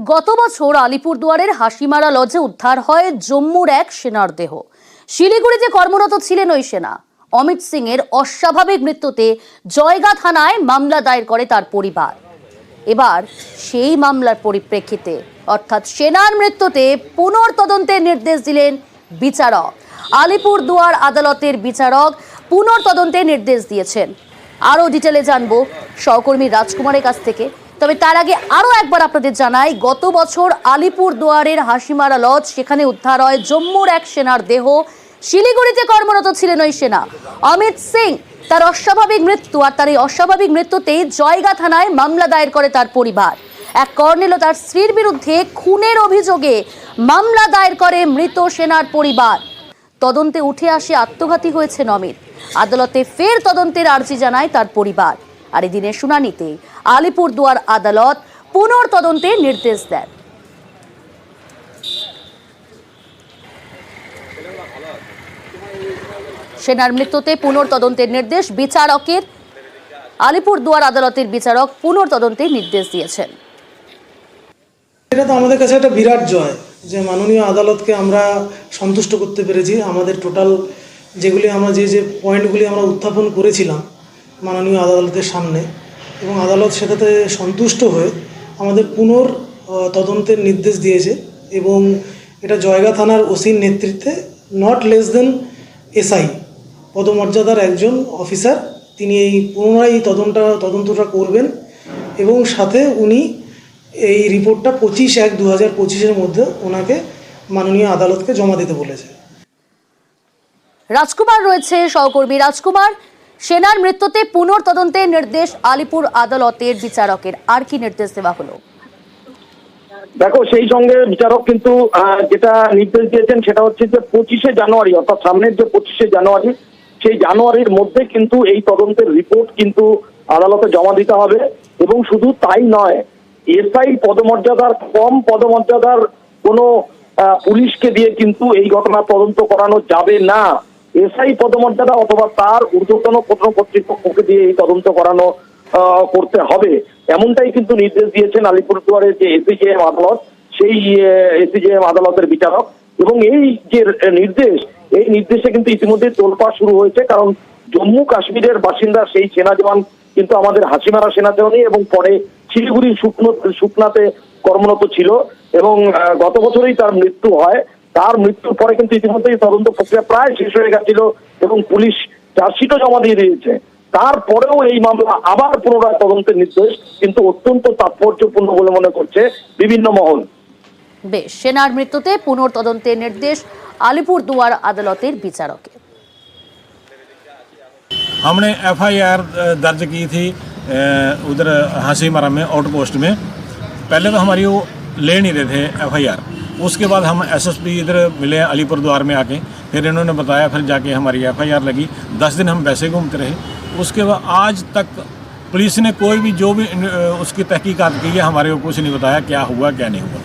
গত বছর আলিপুরদুয়ারের হাসিমারা লজে উদ্ধার হয় জম্মুর এক সেনার দেহ। শিলিগুড়িতে কর্মরত ছিলেন ওই সেনা। অমিত সিং এর অস্বাভাবিক মৃত্যুতে জয়গা থানায় মামলা দায়ের করে তার পরিবার। এবার সেই মামলার পরিপ্রেক্ষিতে অর্থাৎ সেনার মৃত্যুতে পুনর্তদন্তের নির্দেশ দিলেন বিচারক। আলিপুরদুয়ার আদালতের বিচারক পুনর্তদন্তের নির্দেশ দিয়েছেন। আরো ডিটেলে জানবো সহকর্মী রাজকুমারের কাছ থেকে। তবে তার আগে আরো একবার আপনাদের জানাই, গত বছর আলিপুরদুয়ারের হাসিমারা লজ, সেখানে উদ্ধার হয় জম্মুর এক সেনার দেহ। শিলিগুড়িতে কর্মরত ছিলেন ওই সেনা অমিত সিং। তার অস্বাভাবিক মৃত্যু, আর তার এই অস্বাভাবিক মৃত্যুতেই জয়গা থানায় মামলা দায়ের করে তার পরিবার। এক কর্নেল ও তার স্ত্রীর বিরুদ্ধে খুনের অভিযোগে মামলা দায়ের করে মৃত সেনার পরিবার। তদন্তে উঠে আসে আত্মঘাতী হয়েছেন অমিত। আদালতে ফের তদন্তের আর্জি জানায় তার পরিবার। আর এই দিনের শুনানিতে আলিপুরদুয়ার আদালত পুনর্তদন্তের নির্দেশ দেন। সেনার মৃত্যুতে পুনর্তদন্তের নির্দেশ বিচারকের। আলিপুরদুয়ার আদালতের বিচারক পুনর্তদন্তের নির্দেশ দিয়েছেন। এটা তো আমাদের কাছে একটা বিরাট জয় যে মাননীয় আদালতকে আমরা সন্তুষ্ট করতে পেরেছি। আমাদের টোটাল যেগুলি আমরা যে পয়েন্টগুলি আমরা উত্থাপন করেছিলাম মাননীয় আদালতের সামনে, এবং আদালত সেটাতে সন্তুষ্ট হয়ে আমাদের তদন্তের নির্দেশ দিয়েছে। এবং এটা জয়গা থানার ওসির নেতৃত্বে নট লেস দেন এসআই পদমর্যাদার একজন অফিসার, তিনি এই পুনরায় এই তদন্তটা করবেন এবং সাথে উনি এই রিপোর্টটা 25/1/2025 মধ্যে ওনাকে মাননীয় আদালতকে জমা দিতে বলেছে। রাজকুমার রয়েছে সহকর্মী। রাজকুমার, সেনার মৃত্যুতে পুনর্তদন্তের নির্দেশ আলিপুর আদালতের বিচারকের, আর কি নির্দেশ দেওয়া হলো? দেখো, সেই সঙ্গে বিচারক কিন্তু যেটা নির্দেশ দিয়েছেন সেটা হচ্ছে যে 25শে জানুয়ারি, অর্থাৎ সামনের যে 25শে জানুয়ারি, সেই জানুয়ারির মধ্যে কিন্তু এই তদন্তের রিপোর্ট কিন্তু আদালতে জমা দিতে হবে। এবং শুধু তাই নয়, এসআই পদমর্যাদার কম পদমর্যাদার কোনো পুলিশকে দিয়ে কিন্তু এই ঘটনা তদন্ত করানো যাবে না। এসআই পদমর্যাদা অথবা তার ঊর্ধ্বতন কোনো কর্তৃপক্ষকে দিয়ে এই তদন্ত করানো করতে হবে, এমনটাই কিন্তু নির্দেশ দিয়েছেন আলিপুরদুয়ারের যে এসিজেএম আদালত, সেই এসিজেএম আদালতের বিচারক। এবং এই যে নির্দেশ, এই নির্দেশে কিন্তু ইতিমধ্যে তোলপাড় শুরু হয়েছে, কারণ জম্মু কাশ্মীরের বাসিন্দা সেই সেনা জওয়ান কিন্তু আমাদের হাসিমারা সেনা জওয়ানই, এবং পরে শিলিগুড়ির শুকনাতে কর্মরত ছিল, এবং গত বছরই তার মৃত্যু হয়। তার মৃত্যুর পরে কিন্তু ইতিমধ্যেই তদন্ত প্রক্রিয়া প্রায় শেষ হয়ে গেছিল এবং পুলিশ চার্জশিটও জমা দিয়ে দিয়েছে। তারপরেও এই মামলা আবার পুনরায় তদন্তের নির্দেশ কিন্তু অত্যন্ত তাৎপর্যপূর্ণ বলে মনে করছে বিভিন্ন মহল। বেশ, সেনার মৃত্যুতে পুনর্তদন্তের নির্দেশ আলিপুরদুয়ার আদালতের বিচারকের। हमने एफआईआर दर्ज की थी उधर हासीमारा में, आउटपोस्ट में। पहले तो हमारी वो ले नहीं रहे थे एफआईआर। उसके बाद हम एसएसपी इधर मिले अलीपुरद्वार में आके, फिर इन्होंने बताया, फिर जाके हमारी एफआईआर लगी। 10 दिन हम वैसे घूमते रहे। उसके बाद आज तक पुलिस ने कोई भी जो भी उसकी तहकीकात की है, हमारे को कुछ नहीं बताया क्या हुआ क्या नहीं हुआ।